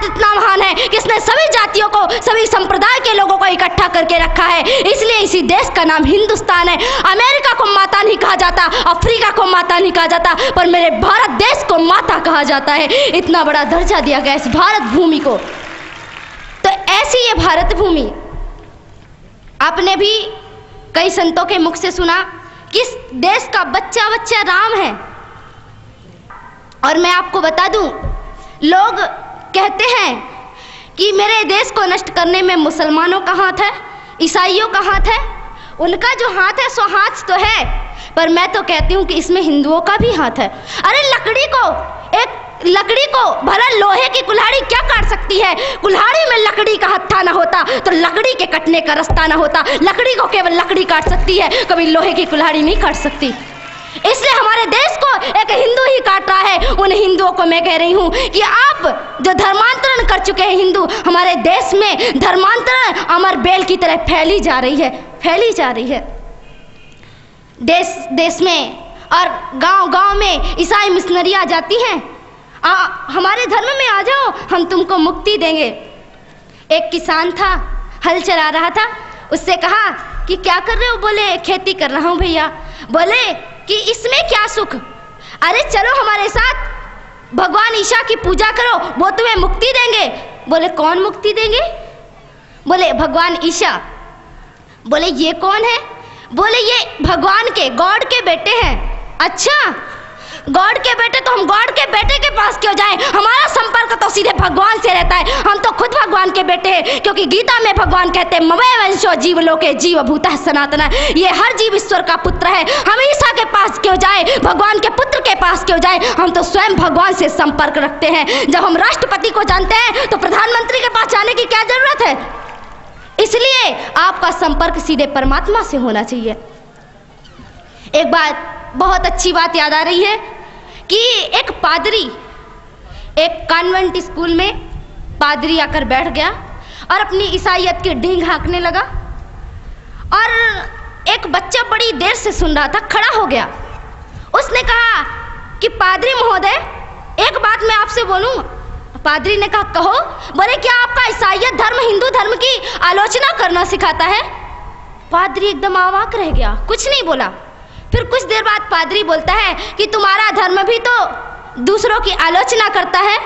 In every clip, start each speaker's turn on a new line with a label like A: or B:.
A: भारत इतना महान है कि इसने सभी जातियों को, सभी संप्रदाय के लोगों को इकट्ठा करके रखा है। इसलिए इसी देश का नाम हिंदुस्तान है। अमेरिका को माता नहीं कहा जाता, अफ्रीका को माता नहीं कहा जाता, पर मेरे भारत देश को माता कहा जाता है। इतना बड़ा दर्जा दिया गया इस भारत भूमि को। तो ऐसी ये भारत भूमि, आपने भी कई संतों के मुख से सुना कि इस देश का बच्चा बच्चा राम है। और मैं आपको बता दूं, लोग कहते हैं कि मेरे देश को नष्ट करने में मुसलमानों का हाथ है, ईसाइयों का हाथ है। उनका जो हाथ है सो हाथ तो है, पर मैं तो कहती हूँ कि इसमें हिंदुओं का भी हाथ है। अरे लकड़ी को भला लोहे की कुल्हाड़ी क्या काट सकती है? कुल्हाड़ी में लकड़ी का हत्था ना होता तो लकड़ी के कटने का रास्ता ना होता। लकड़ी को केवल लकड़ी काट सकती है, कभी लोहे की कुल्हाड़ी नहीं काट सकती। इसलिए हमारे देश को एक हिंदू ही काट रहा है। उन हिंदुओं को मैं कह रही हूं कि आप जो धर्मांतरण कर चुके हैं हिंदू, हमारे देश में धर्मांतरण अमर बेल की तरह फैली जा रही है। देश में और गांव में ईसाई मिशनरी आ जाती हैं, हमारे धर्म में आ जाओ, हम तुमको मुक्ति देंगे। एक किसान था, हल चला रहा था, उससे कहा कि क्या कर रहे हो? बोले खेती कर रहा हूं भैया। बोले कि इसमें क्या सुख? अरे चलो हमारे साथ, भगवान ईशा की पूजा करो, वो तुम्हें मुक्ति देंगे। बोले कौन मुक्ति देंगे? बोले भगवान ईशा। बोले ये कौन है? बोले ये भगवान के, गॉड के बेटे हैं। अच्छा, गॉड के बेटे, तो हम गॉड के बेटे के पास क्यों जाएं? हमारा संपर्क तो सीधे भगवान से रहता है। हम तो खुद भगवान के बेटे हैं, क्योंकि गीता में भगवान कहते हैं ममैव वंशो जीव लोके जीव भूतः सनातन। ये हर जीव ईश्वर का पुत्र है। हम ईसा के पास क्यों जाए? भगवान के पुत्र के पास क्यों जाए? हम तो स्वयं भगवान से संपर्क रखते हैं। जब हम राष्ट्रपति को जानते हैं तो प्रधानमंत्री के पास जाने की क्या जरूरत है? इसलिए आपका संपर्क सीधे परमात्मा से होना चाहिए। एक बात, बहुत अच्छी बात याद आ रही है कि एक पादरी, एक कॉन्वेंट स्कूल में पादरी आकर बैठ गया और अपनी ईसाइयत की डींग हाँकने लगा। और एक बच्चा बड़ी देर से सुन रहा था, खड़ा हो गया। उसने कहा कि पादरी महोदय, एक बात मैं आपसे बोलूं। पादरी ने कहा कहो। बोले क्या आपका ईसाइयत धर्म हिंदू धर्म की आलोचना करना सिखाता है? पादरी एकदम अवाक रह गया, कुछ नहीं बोला। फिर कुछ देर बाद पादरी बोलता है कि तुम्हारा धर्म भी तो दूसरों की आलोचना करता है।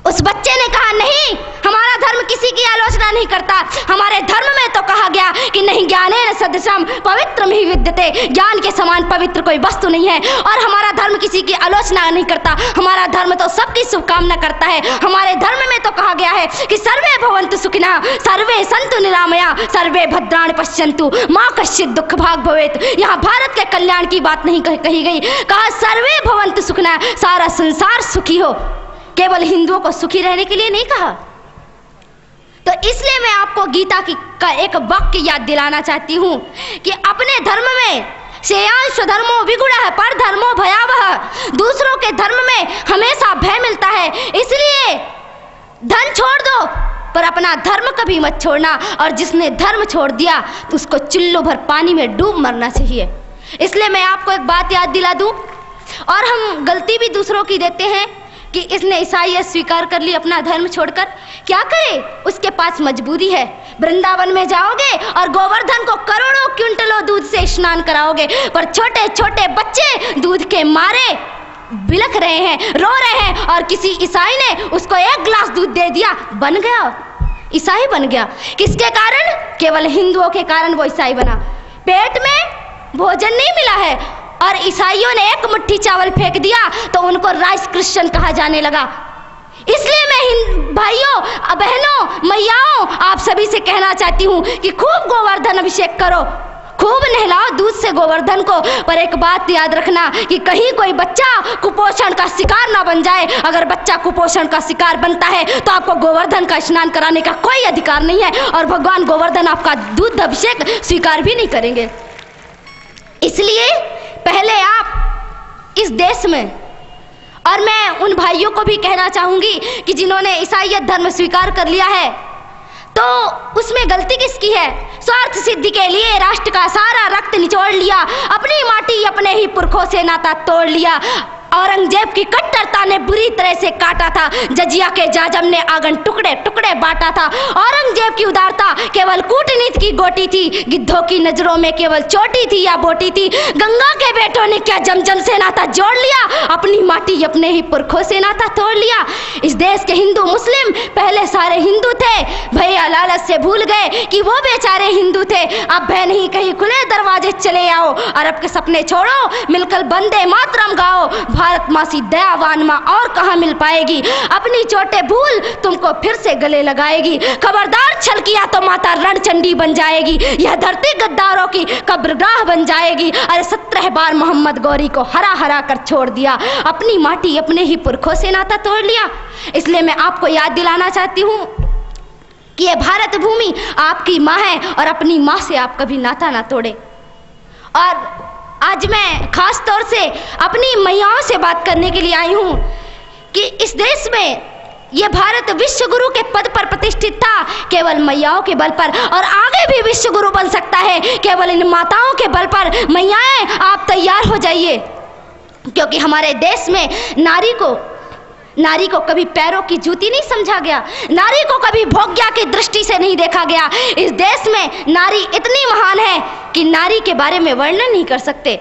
A: उस बच्चे ने कहा नहीं, हमारा धर्म किसी की आलोचना नहीं करता। हमारे धर्म में तो कहा गया कि नहीं ज्ञानेन सदृशम पवित्रम हि विद्यते, ज्ञान के समान पवित्र कोई वस्तु नहीं है। और हमारा धर्म किसी की आलोचना नहीं करता, हमारा धर्म तो सबकी शुभकामना करता है। हमारे धर्म में तो कहा गया है कि सर्वे भवन्तु सुखिनः, सर्वे सन्तु निरामया, सर्वे भद्राणि पश्यन्तु, मा कश्चित् दुःख भाग् भवेत्। यहाँ भारत के कल्याण की बात नहीं कही गई, कहा सर्वे भवन्तु सुखिनः, सारा संसार सुखी हो। केवल हिंदुओं को सुखी रहने के लिए नहीं कहा। तो इसलिए मैं आपको गीता का एक वाक्य याद दिलाना चाहती हूं कि अपने धर्म में श्रेयांश धर्मो विगुणः पर धर्मो भयावह। दूसरों के धर्म में हमेशा भय मिलता है। इसलिए धन छोड़ दो पर अपना धर्म कभी मत छोड़ना। और जिसने धर्म छोड़ दिया तो उसको चुल्लू भर पानी में डूब मरना चाहिए। इसलिए मैं आपको एक बात याद दिला दूं, और हम गलती भी दूसरों की देते हैं कि इसने ईसाईयत स्वीकार कर ली अपना धर्म छोड़कर। क्या करे? उसके पास मजबूरी है। वृंदावन में जाओगे और गोवर्धन को करोड़ों क्विंटलों दूध से स्नान कराओगे, पर छोटे छोटे बच्चे दूध के मारे बिलख रहे हैं, रो रहे हैं। और किसी ईसाई ने उसको एक गिलास दूध दे दिया, बन गया, ईसाई बन गया। किसके कारण? केवल हिंदुओं के कारण वो ईसाई बना। पेट में भोजन नहीं मिला है और ईसाइयों ने एक मुट्ठी चावल फेंक दिया तो उनको राइस क्रिश्चियन कहा जाने लगा। इसलिए मैं भाइयों, बहनों, मैयाओं, आप सभी से कहना चाहती हूँ कि खूब गोवर्धन अभिषेक करो, खूब नहलाओ दूध से गोवर्धन को। पर एक बात याद रखना कि कहीं कोई बच्चा कुपोषण का शिकार ना बन जाए। अगर बच्चा कुपोषण का शिकार बनता है तो आपको गोवर्धन का स्नान कराने का कोई अधिकार नहीं है, और भगवान गोवर्धन आपका दूध अभिषेक स्वीकार भी नहीं करेंगे। इसलिए पहले आप इस देश में, और मैं उन भाइयों को भी कहना चाहूंगी कि जिन्होंने ईसाईयत धर्म स्वीकार कर लिया है, तो उसमें गलती किसकी है? स्वार्थ सिद्धि के लिए राष्ट्र का सारा रक्त निचोड़ लिया, अपनी माटी अपने ही पुरखों से नाता तोड़ लिया। औरंगजेब की कट्टरता ने बुरी तरह से काटा था। जजिया के जाजम ने आंगन टुकड़े टुकड़े बांटा था। औरंगजेब की उदारता केवल कूटनीति की गोटी थी, गिद्धों की नजरों में केवल चोटी थी या बोटी थी। गंगा के बेटों ने क्या जमजम से नाता जोड़ लिया, अपनी माटी अपने ही पुरखों से नाता तोड़ लिया। इस देश के हिंदू मुस्लिम पहले सारे हिंदू थे, भैया लालच से भूल गए कि वो बेचारे हिंदू थे। अब भय नहीं, कहीं खुले दरवाजे चले आओ, अरब के सपने छोड़ो, मिलकर वंदे मातरम गाओ। भारत माँ सी दयावान माँ और कहाँ मिल पाएगी, अपनी चोटे भूल तुमको फिर से गले लगाएगी। खबरदार छल किया तो माता रणचंडी बन जाएगी, यह धरती गद्दारों की कब्रगाह बन जाएगी। अरे 17 बार मोहम्मद गौरी को हरा हरा कर छोड़ दिया, अपनी माटी अपने ही पुरखों से नाता तोड़ लिया। इसलिए मैं आपको याद दिलाना चाहती हूँ कि ये भारत भूमि आपकी माँ है और अपनी माँ से आप कभी नाता ना तोड़े। और आज मैं खास तौर से अपनी मैयाओं से बात करने के लिए आई हूँ कि इस देश में ये भारत विश्व गुरु के पद पर प्रतिष्ठित था केवल मैयाओं के बल पर, और आगे भी विश्व गुरु बन सकता है केवल इन माताओं के बल पर। मैयाएं आप तैयार हो जाइए, क्योंकि हमारे देश में नारी को कभी पैरों की जूती नहीं समझा गया, नारी को कभी भोग्या की दृष्टि से नहीं देखा गया। इस देश में नारी इतनी महान है कि नारी के बारे में वर्णन नहीं कर सकते।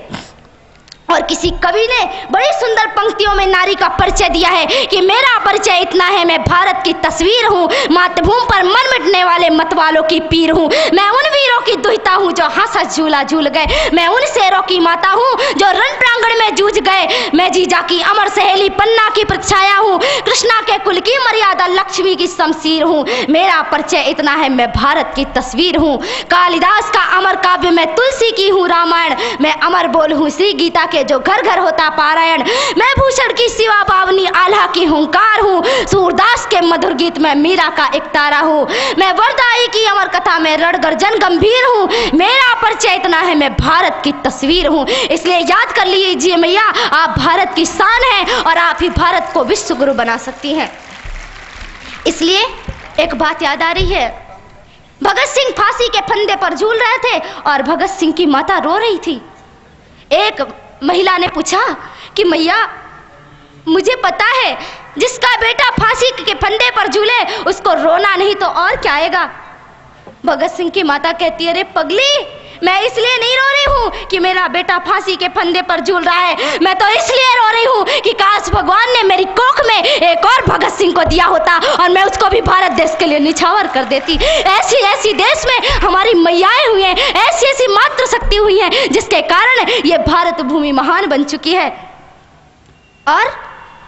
A: और किसी कवि ने बड़ी सुंदर पंक्तियों में नारी का परिचय दिया है कि मेरा परिचय इतना है, मैं भारत की तस्वीर हूँ, मातृभूमि पर मन मिटने वाले मतवालों की पीर हूँ। मैं उन वीरों की दुहिता हूँ जो हंसा झूला झूल गए, मैं उन शेरों की माता हूँ जो रण प्रांगण में जूझ गए। मैं जीजा की अमर सहेली पन्ना की प्रछाया हूँ, कृष्णा के कुल की मर्यादा लक्ष्मी की शमशीर हूँ। मेरा परिचय इतना है, मैं भारत की तस्वीर हूँ। कालिदास का अमर काव्य मैं तुलसी की हूँ रामायण, मैं अमर बोल हूँ श्री गीता के जो घर घर होता पारायण। मैं भूषण की सिवा पावनी आल्हा की हुंकार हूँ, सूरदास के मधुर गीत में मीरा का एक तारा हूँ। मैं वरदाई की अमर कथा में रण गर्जन गंभीर हूँ। मेरा परिचय इतना है, मैं भारत की तस्वीर हूँ। इसलिए याद कर लीजिए मैया, आप भारत की शान हैं और आप ही भारत को विश्व गुरु बना सकती हैं। इसलिए एक बात याद आ रही है, भगत सिंह फांसी के फंदे पर झूल रहे थे और भगत सिंह की माता रो रही थी। एक महिला ने पूछा कि मैया, मुझे पता है जिसका बेटा फांसी के फंदे पर झूले उसको रोना नहीं तो और क्या आएगा। भगत सिंह की माता कहती है, अरे पगली, मैं इसलिए नहीं रो रही हूँ कि मेरा बेटा फांसी के फंदे पर झूल रहा है, मैं तो इसलिए रो रही हूँ कि काश भगवान ने मेरी कोख में एक और भगत सिंह को दिया होता और मैं उसको भी भारत देश के लिए निछावर कर देती। ऐसी ऐसी देश में हमारी मैयाएं हुई हैं, ऐसी ऐसी मातृशक्ति हुई है जिसके कारण ये भारत भूमि महान बन चुकी है। और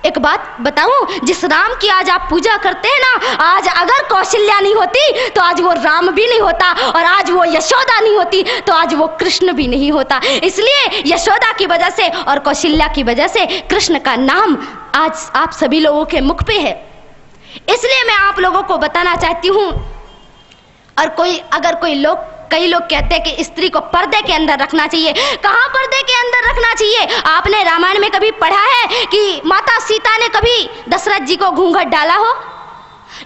A: एक बात बताऊं, जिस राम की आज आप पूजा करते हैं ना, आज अगर कौशल्या नहीं होती तो आज वो राम भी नहीं होता, और आज वो यशोदा नहीं होती तो आज वो कृष्ण भी नहीं होता। इसलिए यशोदा की वजह से और कौशल्या की वजह से कृष्ण का नाम आज आप सभी लोगों के मुख पे है। इसलिए मैं आप लोगों को बताना चाहती हूँ। और कई लोग कहते हैं कि स्त्री को पर्दे के अंदर रखना चाहिए। कहाँ पर्दे के अंदर रखना चाहिए? आपने रामायण में कभी पढ़ा है कि माता सीता ने कभी दशरथ जी को घूंघट डाला हो?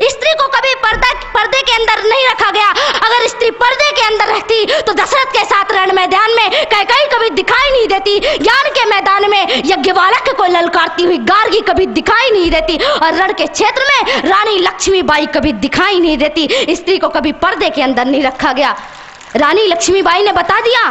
A: स्त्री को कभी पर्दे के अंदर नहीं रखा गया। अगर स्त्री पर्दे के अंदर रहती तो दशरथ के साथ रण मैदान में कैकेयी कभी दिखाई नहीं देती, ज्ञान के मैदान में यज्ञवालक को ललकारती हुई गार्गी कभी दिखाई नहीं देती, और रण के क्षेत्र में रानी लक्ष्मीबाई कभी दिखाई नहीं देती। स्त्री को कभी पर्दे के अंदर नहीं रखा गया। रानी लक्ष्मीबाई ने बता दिया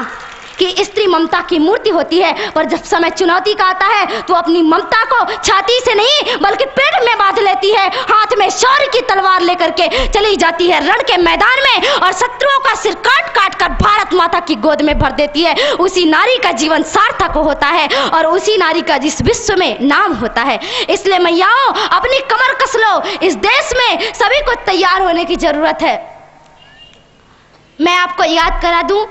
A: कि स्त्री ममता की मूर्ति होती है, पर जब समय चुनौती का आता है तो अपनी ममता को छाती से नहीं बल्कि पेट में बांध लेती है, हाथ में शौर्य की तलवार लेकर के चली जाती है रण के मैदान में और शत्रुओं का सिर काट काट कर भारत माता की गोद में भर देती है। उसी नारी का जीवन सार्थक होता है और उसी नारी का जिस विश्व में नाम होता है। इसलिए मैयाओं, अपनी कमर कस लो, इस देश में सभी को तैयार होने की जरूरत है। मैं आपको याद करा दूं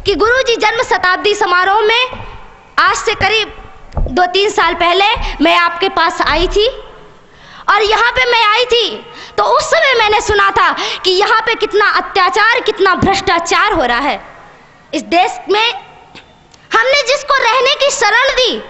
A: कि गुरुजी जन्म शताब्दी समारोह में आज से करीब 2-3 साल पहले मैं आपके पास आई थी, और यहाँ पे मैं आई थी तो उस समय मैंने सुना था कि यहाँ पे कितना अत्याचार, कितना भ्रष्टाचार हो रहा है। इस देश में हमने जिसको रहने की शरण दी,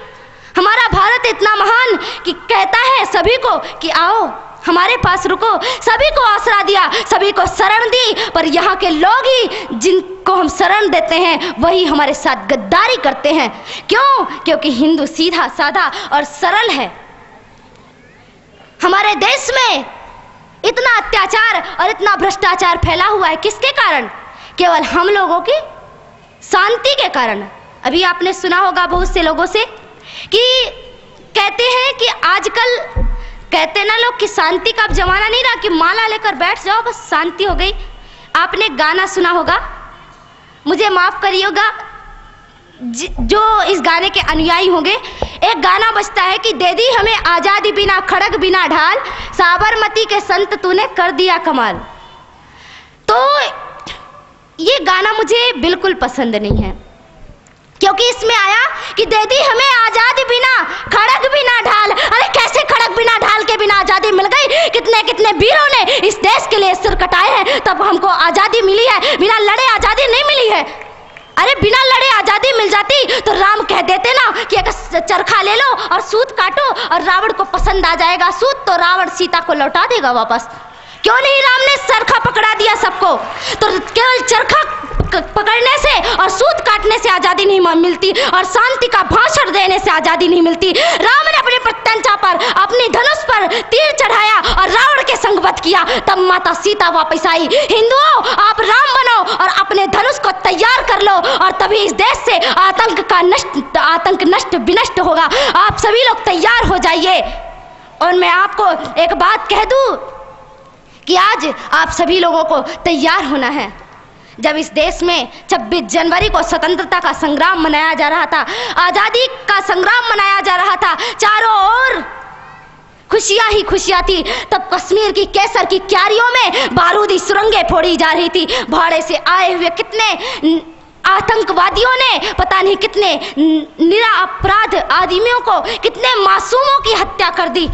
A: हमारा भारत इतना महान कि कहता है सभी को कि आओ हमारे पास रुको, सभी को आसरा दिया, सभी को शरण दी, पर यहाँ के लोग ही जिनको हम शरण देते हैं वही हमारे साथ गद्दारी करते हैं। क्यों? क्योंकि हिंदू सीधा साधा और सरल है। हमारे देश में इतना अत्याचार और इतना भ्रष्टाचार फैला हुआ है, किसके कारण? केवल हम लोगों की शांति के कारण। अभी आपने सुना होगा बहुत से लोगों से कि कहते हैं कि आजकल कहते ना लोग कि शांति का अब जमाना नहीं रहा, कि माला लेकर बैठ जाओ बस शांति हो गई। आपने गाना सुना होगा, मुझे माफ करिएगा जो इस गाने के अनुयायी होंगे, एक गाना बजता है कि दे दी हमें आजादी बिना खड़ग बिना ढाल, साबरमती के संत तूने कर दिया कमाल। तो ये गाना मुझे बिल्कुल पसंद नहीं है, क्योंकि इसमें आया कि दे दी हमें आजादी बिना खड़ग बिना ढाल। अरे कैसे खड़ग बिना ढाल के बिना आजादी मिल गई? कितने कितने वीरों ने इस देश के लिए सिर कटाए हैं, तब हमको आजादी मिली है। बिना लड़े आजादी नहीं मिली है। अरे बिना लड़े आजादी मिल जाती तो राम कह देते ना कि एक चरखा ले लो और सूत काटो और रावण को पसंद आ जाएगा सूत, तो रावण सीता को लौटा देगा वापस। क्यों नहीं राम ने चरखा पकड़ा दिया सबको? तो केवल चरखा पकड़ने से और सूत काटने से आजादी नहीं मिलती, और शांति का भाषण देने से आजादी नहीं मिलती। राम ने अपने प्रत्यंचा पर अपनी धनुष पर तीर चढ़ाया और रावण के संग वध किया, तब माता सीता वापस आई। हिंदुओं, आप राम बनो और अपने धनुष को तैयार कर लो, और तभी इस देश से आतंक नष्ट विनष्ट होगा। आप सभी लोग तैयार हो जाइए। और मैं आपको एक बात कह दूं कि आज आप सभी लोगों को तैयार होना है। जब इस देश में 26 जनवरी को स्वतंत्रता का संग्राम मनाया जा रहा था, आजादी का संग्राम मनाया जा रहा था, चारों ओर खुशियां ही खुशियां थी, तब कश्मीर की केसर की क्यारियों में बारूदी सुरंगें फोड़ी जा रही थी। भाड़े से आए हुए कितने आतंकवादियों ने पता नहीं कितने निरपराध आदमियों को, कितने मासूमों की हत्या कर दी।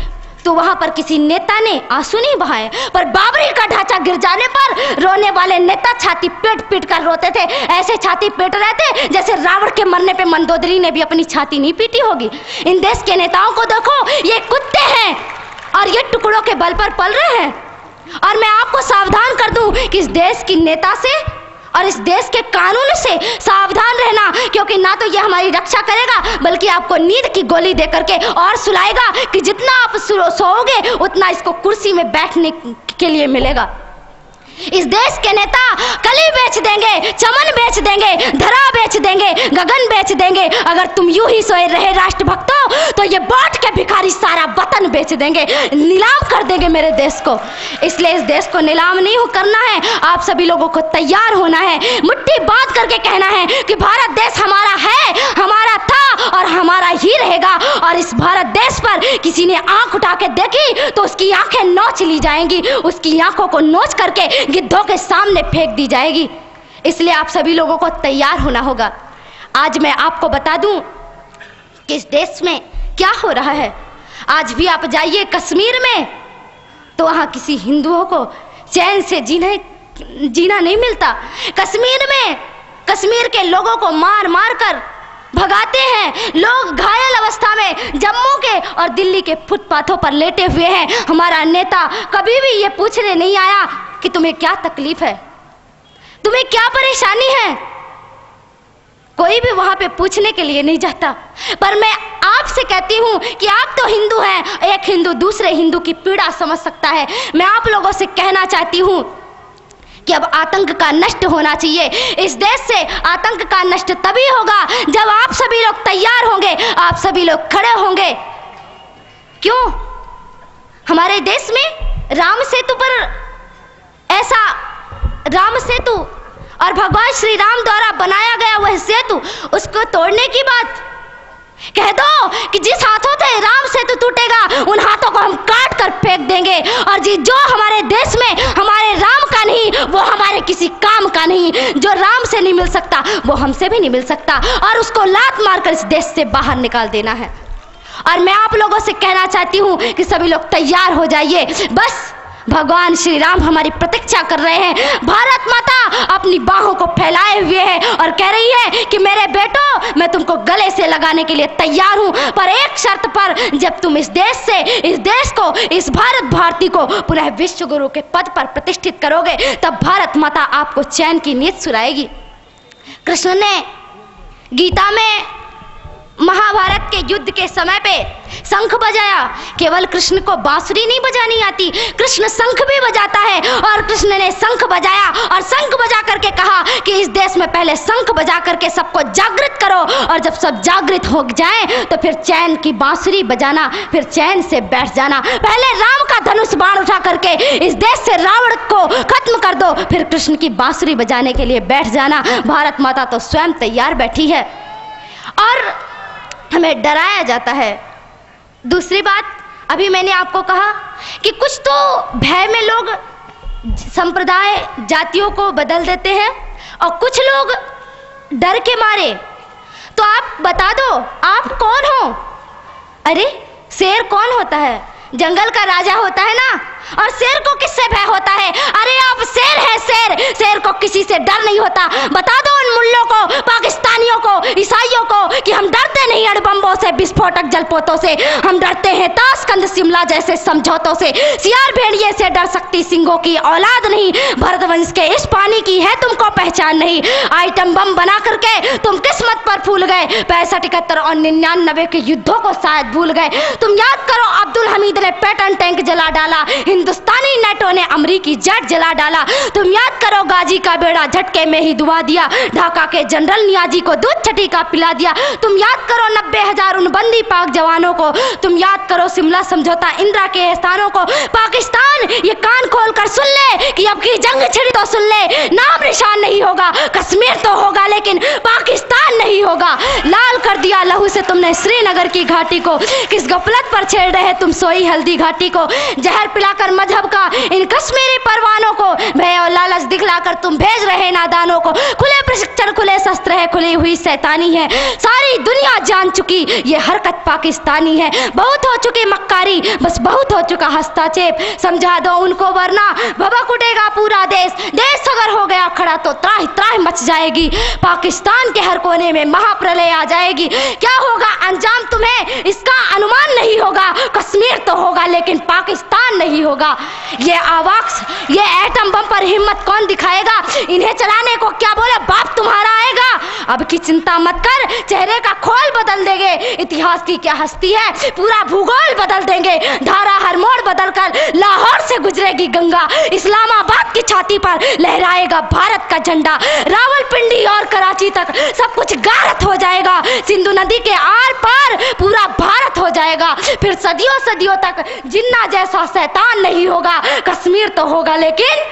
A: तो वहां पर किसी नेता ने आंसू नहीं बहाए, पर बाबरी का ढांचा गिर जाने पर रोने वाले नेता छाती पीट पीट कर रोते थे। ऐसे छाती पीट रहे थे जैसे रावण के मरने पे मंदोदरी ने भी अपनी छाती नहीं पीटी होगी। इन देश के नेताओं को देखो, ये कुत्ते हैं और ये टुकड़ों के बल पर पल रहे हैं। और मैं आपको सावधान कर दूं कि इस देश की नेता से और इस देश के कानून से सावधान रहना, क्योंकि ना तो ये हमारी रक्षा करेगा बल्कि आपको नींद की गोली दे करके और सुलाएगा कि जितना आप सोओगे उतना इसको कुर्सी में बैठने के लिए मिलेगा। इस देश के नेता कली बेच देंगे, चमन बेच देंगे, धरा बेच देंगे, गगन बेच देंगे। अगर तुम यूं ही सोए रहे राष्ट्रभक्तों तो ये बांट के भिखारी सारा वतन बेच देंगे, नीलाम कर देंगे मेरे देश को। इसलिए इस देश को नीलाम नहीं करना है, आप सभी लोगों को तैयार होना है, मुट्ठी बांध करके कहना है कि भारत देश हमारा है, हमारा था और हमारा ही रहेगा। और इस भारत देश पर किसी ने आंख उठा के देखी तो उसकी आंखें नोच ली जाएंगी, उसकी आंखों को नोच करके गिद्धों के सामने फेंक दी जाएगी। इसलिए आप सभी लोगों को तैयार होना होगा। आज मैं आपको बता दूं कि इस देश में क्या हो रहा है। आज भी आप जाइए कश्मीर में तो वहां किसी हिंदुओं को चैन से जीना नहीं मिलता। कश्मीर में कश्मीर के लोगों को मार मार कर भगाते हैं। लोग घायल अवस्था में जम्मू के और दिल्ली के फुटपाथों पर लेटे हुए हैं। हमारा नेता कभी भी ये पूछने नहीं आया कि तुम्हें क्या तकलीफ है, तुम्हें क्या परेशानी है। कोई भी वहां पे पूछने के लिए नहीं जाता। पर मैं आपसे कहती हूं कि आप तो हिंदू हैं, एक हिंदू दूसरे हिंदू की पीड़ा समझ सकता है। मैं आप लोगों से कहना चाहती हूं कि अब आतंक का नष्ट होना चाहिए। इस देश से आतंक का नष्ट तभी होगा जब आप सभी लोग तैयार होंगे, आप सभी लोग खड़े होंगे। क्यों? हमारे देश में राम सेतु पर ऐसा राम सेतु और भगवान श्री राम द्वारा बनाया गया वह सेतु, उसको तोड़ने की बात कह दो कि जिस हाथों से राम सेतु टूटेगा उन हाथों को हम काट कर फेंक देंगे। और जो हमारे देश में हमारे राम का नहीं वो हमारे किसी काम का नहीं। जो राम से नहीं मिल सकता वो हमसे भी नहीं मिल सकता, और उसको लात मारकर इस देश से बाहर निकाल देना है। और मैं आप लोगों से कहना चाहती हूँ कि सभी लोग तैयार हो जाइए। बस भगवान श्री राम हमारी प्रतीक्षा कर रहे हैं। भारत माता अपनी बाहों को फैलाए हुए है और कह रही है कि मेरे बेटो, मैं तुमको गले से लगाने के लिए तैयार हूं, पर एक शर्त पर, जब तुम इस देश को, इस भारत भारती को पुनः विश्व गुरु के पद पर प्रतिष्ठित करोगे, तब भारत माता आपको चैन की नींद सुलाएगी। कृष्ण ने गीता में महाभारत के युद्ध के समय पे शंख बजाया। केवल कृष्ण को बांसुरी नहीं बजानी आती, कृष्ण शंख भी बजाता है। और कृष्ण ने शंख बजाया और शंख बजा करके कहा कि इस देश में पहले शंख बजा करके सबको जागृत करो, और जब सब जागृत हो जाएं तो फिर चैन की बांसुरी बजाना, फिर चैन से बैठ जाना। पहले राम का धनुष बाण उठा करके इस देश से रावण को खत्म कर दो, फिर कृष्ण की बांसुरी बजाने के लिए बैठ जाना। भारत माता तो स्वयं तैयार बैठी है और हमें डराया जाता है। दूसरी बात, अभी मैंने आपको कहा कि कुछ तो भय में लोग संप्रदाय जातियों को बदल देते हैं और कुछ लोग डर के मारे। तो आप बता दो, आप कौन हो? अरे शेर कौन होता है? जंगल का राजा होता है ना। और शेर को किससे भय होता है? अरे आप शेर है, शेर को किसी से डर नहीं होता। बता दो उन मुल्लों को, पाकिस्तानियों को, ईसाइयों को कि हम डरते नहीं अणुबम्बों से, विस्फोटक जलपोतों से, हम डरते हैं ताशकंद शिमला जैसे समझौतों से। सियार भेड़िए से डर सकती सिंगों की औलाद नहीं, भरतवंश के इस पानी की है तुमको पहचान नहीं। आइटम बम बना करके तुम किस्मत पर फूल गए, 65, 71 और 99 के युद्धों को शायद भूल गए। तुम याद करो, अब्दुल हमीद ने पैटर्न टैंक जला डाला, हिंदुस्तानी नेटो ने अमरीकी जेट जला डाला। तुम याद करो, गाजी का बेड़ा झटके में ही डुबा दिया, ढाका के जनरल नियाजी को दूध छठी का पिला दिया। तुम याद करो 90,000 उन बंदी पाक जवानों को। तुम याद करो शिमला समझौता, इंदिरा के एहसानों को। पाकिस्तान ये कान खोल कर सुन ले कि अब की जंग छिड़ी तो सुन ले, नाम निशान नहीं होगा, कश्मीर तो होगा लेकिन पाकिस्तान नहीं होगा। लाल कर दिया लहू से तुमने श्रीनगर की घाटी को, किस गफलत पर छेड़ रहे तुम सोई हल्दी घाटी को। जहर पिलाकर मजहब का इन कश्मीरी परवानों को, भय और लालच दिखलाकर तुम भेज रहे नादानों को। खुले प्रशिक्षण, खुले शस्त्र है, खुली हुई शैतानी है, सारी दुनिया जान चुकी ये हरकत पाकिस्तानी है। बहुत हो चुकी मक्कारी, बस बहुत हो चुका हस्तक्षेप, समझा दो उनको वरना भभक उठेगा पूरा देश। देश अगर हो गया खड़ा तो त्राहि त्राहि मच जाएगी, पाकिस्तान के हर कोने में महाप्रलय आ जाएगी। क्या होगा अंजाम तुम्हें इसका अनुमान नहीं होगा। कश्मीर तो होगा लेकिन पाकिस्तान नहीं होगा। ये आवाक्स, ये एटम बम पर हिम्मत कौन दिखाएगा? इन्हें चलाने को क्या बोले बाप तुम्हारा आएगा। अब की चिंता मत कर, चेहरे का खोल बदल देंगे। इतिहास की क्या हस्ती है, पूरा भूगोल बदल देंगे। धारा हर मोड़ बदल कर लाहौर से गुजरेगी गंगा, इस्लामाबाद की छाती पर लहराएगा भारत का झंडा। रावलपिंडी और कराची तक सब कुछ गारत हो जाएगा, सिंधु नदी के आर पार पूरा भारत हो जाएगा। फिर सदियों सदियों तक जिन्ना जैसा शैतान नहीं होगा। कश्मीर तो होगा लेकिन